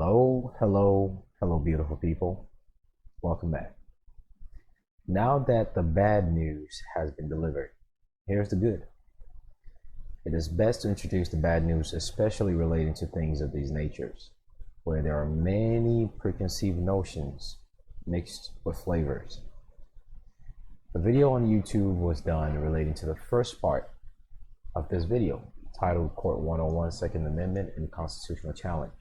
Hello, beautiful people. Welcome back. Now that the bad news has been delivered, here's the good. It is best to introduce the bad news, especially relating to things of these natures, where there are many preconceived notions mixed with flavors. The video on YouTube was done relating to the first part of this video, titled Court 101 Second Amendment and Constitutional Challenge.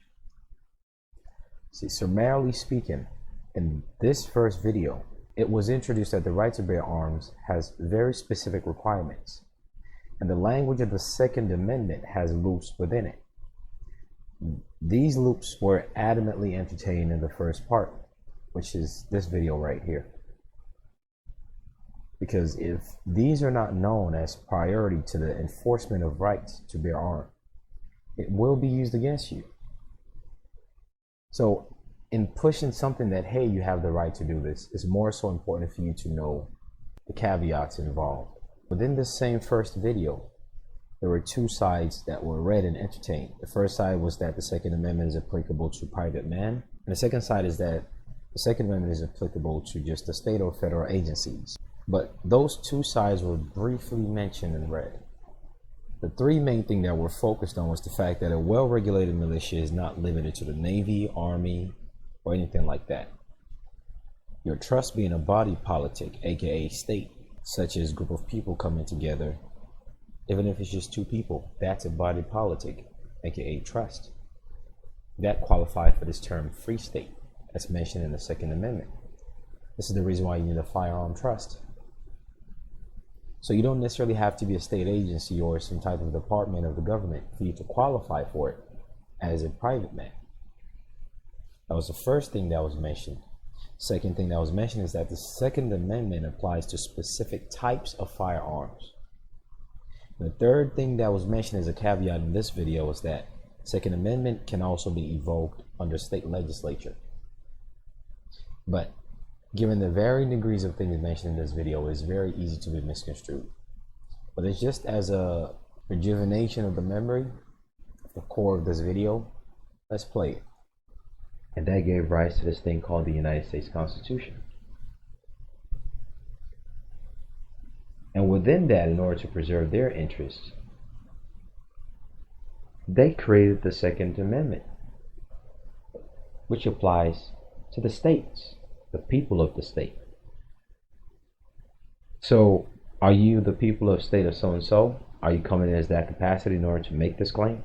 See, summarily speaking, in this first video, it was introduced that the right to bear arms has very specific requirements, and the language of the Second Amendment has loops within it. These loops were adamantly entertained in the first part, which is this video right here. Because if these are not known as priority to the enforcement of rights to bear arms, it will be used against you. So in pushing something that, hey, you have the right to do this, it's more so important for you to know the caveats involved. Within this same first video, there were two sides that were read and entertained. The first side was that the Second Amendment is applicable to private man, and the second side is that the Second Amendment is applicable to just the state or federal agencies. But those two sides were briefly mentioned and read. The three main things that were focused on was the fact that a well-regulated militia is not limited to the Navy, Army, or anything like that. Your trust being a body politic, aka state, such as a group of people coming together, even if it's just two people, that's a body politic, aka trust. That qualifies for this term free state, that's mentioned in the Second Amendment. This is the reason why you need a firearm trust. So you don't necessarily have to be a state agency or some type of department of the government for you to qualify for it as a private man. That was the first thing that was mentioned. Second thing that was mentioned is that the Second Amendment applies to specific types of firearms. The third thing that was mentioned as a caveat in this video was that Second Amendment can also be evoked under state legislature. But given the varying degrees of things mentioned in this video, it's very easy to be misconstrued. But it's just as a rejuvenation of the memory, the core of this video, let's play it. And that gave rise to this thing called the United States Constitution. And within that, in order to preserve their interests, they created the Second Amendment, which applies to the states, the people of the state. So, are you the people of state of so-and-so? Are you coming in as that capacity in order to make this claim?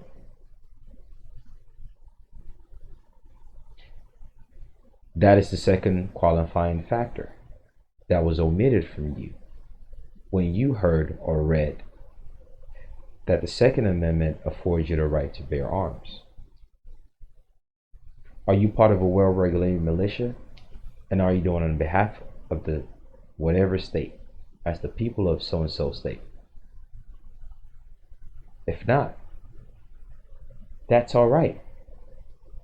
That is the second qualifying factor that was omitted from you when you heard or read that the Second Amendment affords you the right to bear arms. Are you part of a well-regulated militia? And are you doing it on behalf of the whatever state, as the people of so-and-so state? If not, that's all right.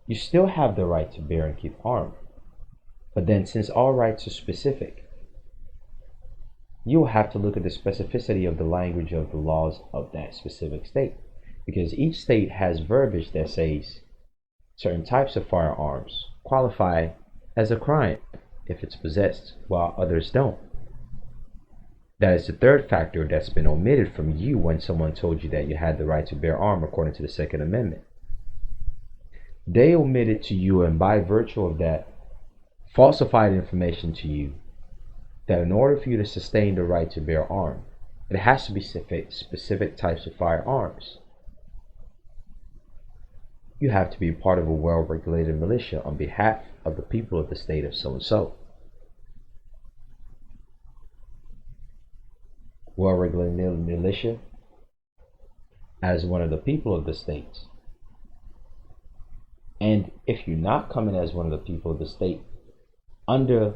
You still have the right to bear and keep armed. But then, since all rights are specific, you will have to look at the specificity of the language of the laws of that specific state, because each state has verbiage that says certain types of firearms qualify as a crime if it's possessed, while others don't. That is the third factor that's been omitted from you when someone told you that you had the right to bear arms according to the Second Amendment. They omitted to you, and by virtue of that, falsified information to you, that in order for you to sustain the right to bear arms, it has to be specific types of firearms. You have to be part of a well-regulated militia on behalf of the people of the state of so-and-so. Well-regulated militia as one of the people of the state. And if you're not coming as one of the people of the state, under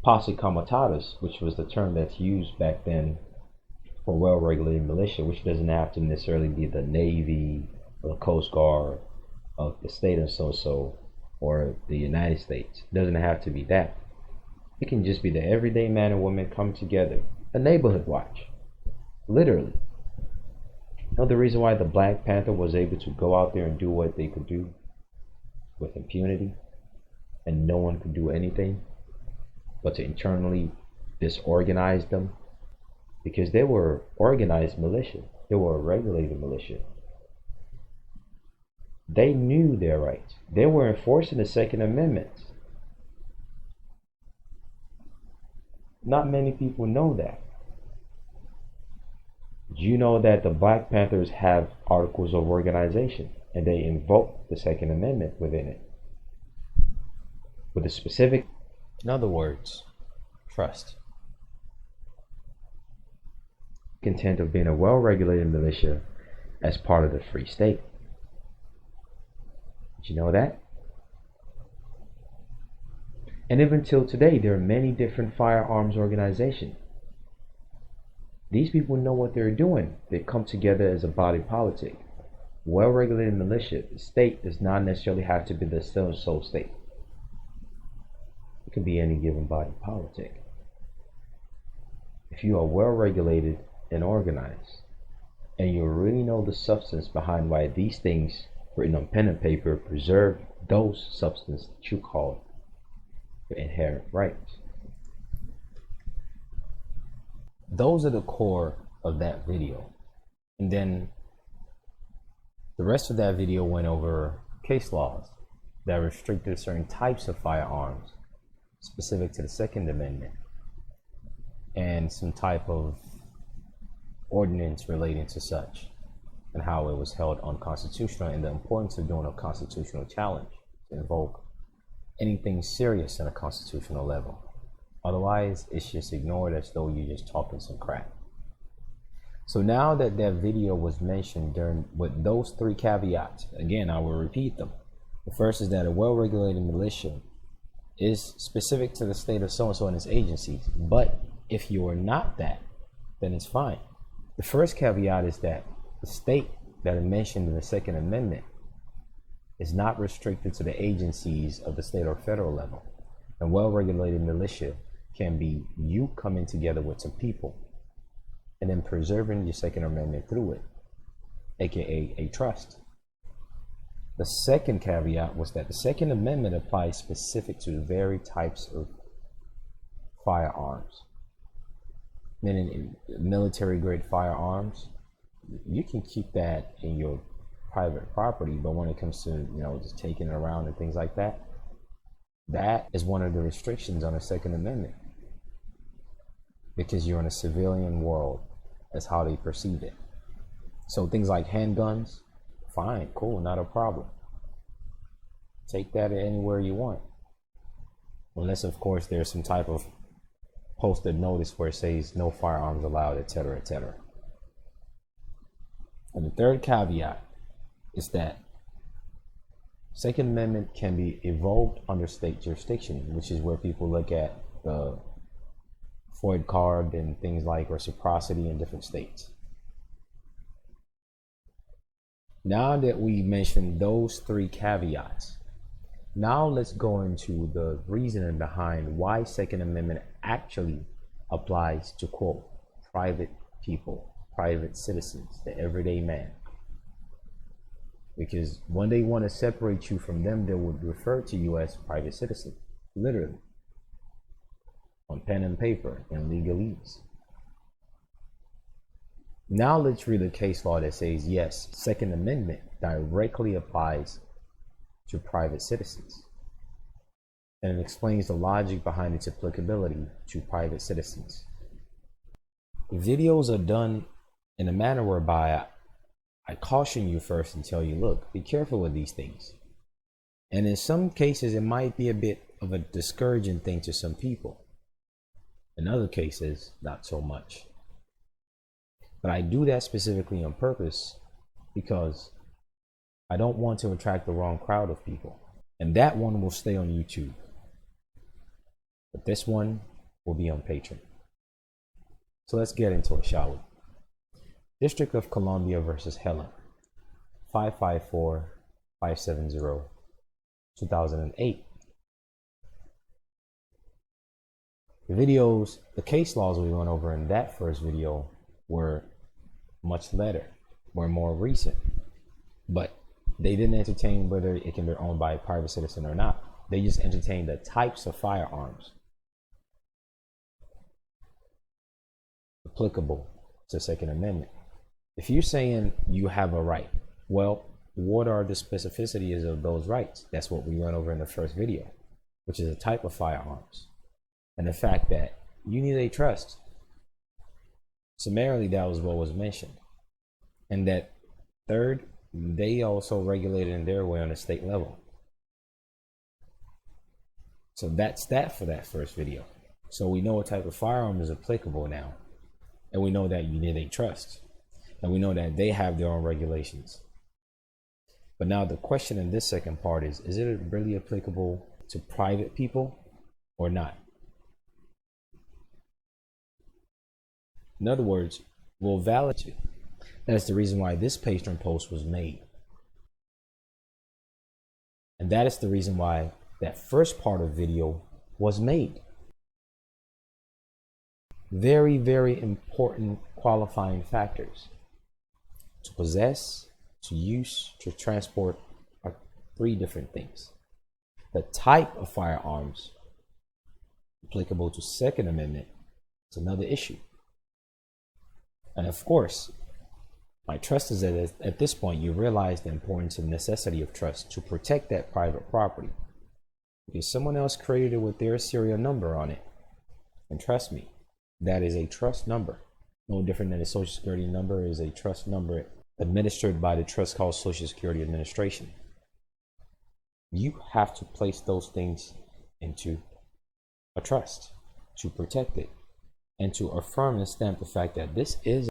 posse comitatus, which was the term that's used back then for well-regulated militia, which doesn't have to necessarily be the Navy or the Coast Guard of the state of so-so or the United States. It doesn't have to be that. It can just be the everyday man and woman come together, a neighborhood watch, literally. You know the reason why the Black Panther was able to go out there and do what they could do? with impunity, and no one could do anything but to internally disorganize them, because they were organized militia. They were a regulated militia. They knew their rights. They were enforcing the Second Amendment. Not many people know that. You know that the Black Panthers have articles of organization, and they invoke the Second Amendment within it, with a specific, in other words, trust. Content of being a well-regulated militia as part of the free state. Did you know that? And even till today, there are many different firearms organizations. These people know what they're doing. They come together as a body politic. Well-regulated militia, the state does not necessarily have to be the so-and-so state. It could be any given body politic. If you are well-regulated and organized, and you really know the substance behind why these things written on pen and paper preserve those substances that you call your inherent rights. Those are the core of that video. And then the rest of that video went over case laws that restricted certain types of firearms specific to the Second Amendment, and some type of ordinance relating to such, and how it was held unconstitutional, and the importance of doing a constitutional challenge to invoke anything serious on a constitutional level. Otherwise, it's just ignored as though you're just talking some crap. So now that that video was mentioned during with those three caveats, again, I will repeat them. The first is that a well-regulated militia is specific to the state of so-and-so and its agencies. But if you are not that, then it's fine. The first caveat is that the state that is mentioned in the Second Amendment is not restricted to the agencies of the state or federal level. And well-regulated militia can be you coming together with some people and then preserving your Second Amendment through it, aka a trust. The second caveat was that the Second Amendment applies specific to very types of firearms. Meaning military grade firearms, you can keep that in your private property, but when it comes to, just taking it around and things like that, that is one of the restrictions on the Second Amendment, because you're in a civilian world. That's how they perceive it. So things like handguns, fine, cool, not a problem. Take that anywhere you want. Unless, of course, there's some type of posted notice where it says no firearms allowed, etc., etc. And the third caveat is that Second Amendment can be evoked under state jurisdiction, which is where people look at the FOID card and things like reciprocity in different states. Now that we mentioned those three caveats, now let's go into the reasoning behind why Second Amendment actually applies to, quote, private people, private citizens, the everyday man. Because when they want to separate you from them, they would refer to you as private citizen, literally, on pen and paper in legalese. Now let's read a case law that says, yes, Second Amendment directly applies to private citizens. And it explains the logic behind its applicability to private citizens. The videos are done in a manner whereby I caution you first and tell you, look, be careful with these things. And in some cases, it might be a bit of a discouraging thing to some people. In other cases, not so much. But I do that specifically on purpose because I don't want to attract the wrong crowd of people. And that one will stay on YouTube. But this one will be on Patreon. So let's get into it, shall we? District of Columbia versus Helen, 554-570, 2008. The case laws we went over in that first video were much later, were more recent. But They didn't entertain whether it can be owned by a private citizen or not. They just entertained the types of firearms applicable to the Second Amendment. If you're saying you have a right, well, what are the specificities of those rights? That's what we went over in the first video, which is a type of firearms. And the fact that you need a trust. Summarily, that was what was mentioned. And that third, they also regulated in their way on a state level. So that's that for that first video. So we know what type of firearm is applicable now. And we know that you need a trust. And we know that they have their own regulations. But now the question in this second part is it really applicable to private people or not? In other words, will validate it. That's the reason why this Patreon post was made. And that is the reason why that first part of video was made. Very, very important qualifying factors. To possess, to use, to transport are three different things. The type of firearms applicable to Second Amendment is another issue. And of course, my trust is that at this point you realize the importance and necessity of trust to protect that private property. Because someone else created it with their serial number on it. And trust me, that is a trust number. No different than a Social Security number is a trust number administered by the trust called Social Security Administration. You have to place those things into a trust to protect it and to affirm and stamp the fact that this is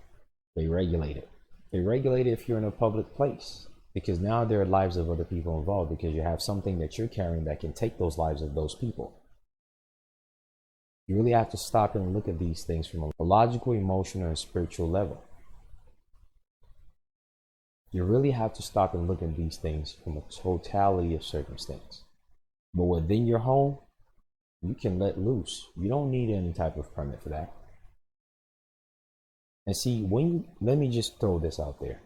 regulated. They regulate it if you're in a public place, because now there are lives of other people involved, because you have something that you're carrying that can take those lives of those people. You really have to stop and look at these things from a logical, emotional, and spiritual level. You really have to stop and look at these things from a totality of circumstance. But within your home, you can let loose. You don't need any type of permit for that. And see, let me just throw this out there.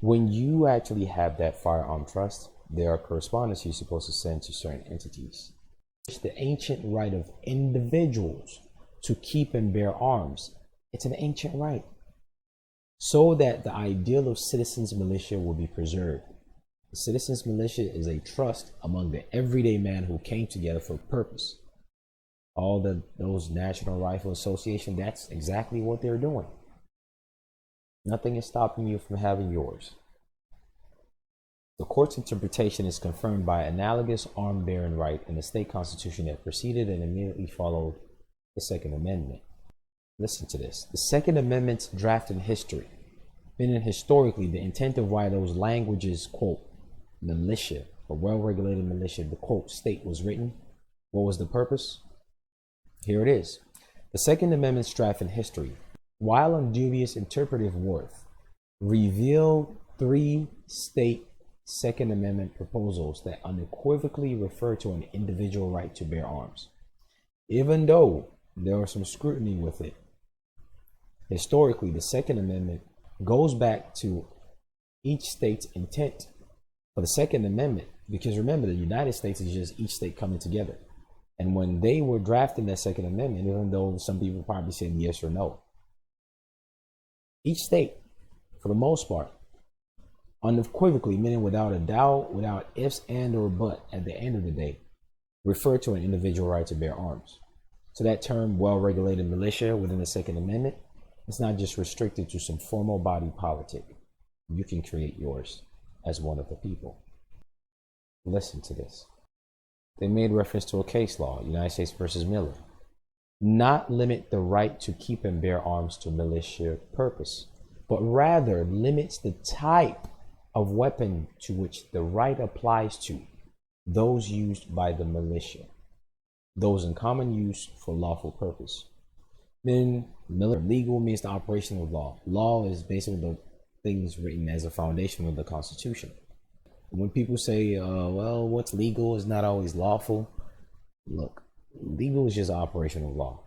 When you actually have that firearm trust, there are correspondence you're supposed to send to certain entities. It's the ancient right of individuals to keep and bear arms. It's an ancient right. So that the ideal of citizens' militia will be preserved. The citizens' militia is a trust among the everyday man who came together for a purpose. Those National Rifle Association, that's exactly what they're doing. Nothing is stopping you from having yours. The court's interpretation is confirmed by analogous arm-bearing right in the state constitution that preceded and immediately followed the Second Amendment. Listen to this. The Second Amendment's draft in history, meaning historically, the intent of why those languages, quote, militia, a well-regulated militia, the quote, state was written. What was the purpose? Here it is. The Second Amendment's draft in history, while on dubious interpretive worth, revealed three state Second Amendment proposals that unequivocally refer to an individual right to bear arms, even though there was some scrutiny with it. Historically, the Second Amendment goes back to each state's intent for the Second Amendment, because remember, the United States is just each state coming together. And when they were drafting that Second Amendment, even though some people probably said yes or no, each state, for the most part, unequivocally, meaning without a doubt, without ifs, and, or but, at the end of the day, refer to an individual right to bear arms. So that term, well-regulated militia within the Second Amendment, it's not just restricted to some formal body politic. You can create yours as one of the people. Listen to this. They made reference to a case law, United States versus Miller. Not limit the right to keep and bear arms to militia purpose, but rather limits the type of weapon to which the right applies to those used by the militia, those in common use for lawful purpose. Then Miller, legal means the operation of law. Law is basically the things written as a foundation of the Constitution. When people say, well, what's legal is not always lawful. Look, legal is just operation of law.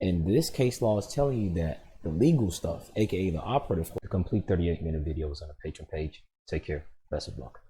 And this case law is telling you that the legal stuff, aka the operative, the complete 38-minute video is on the Patreon page. Take care. Best of luck.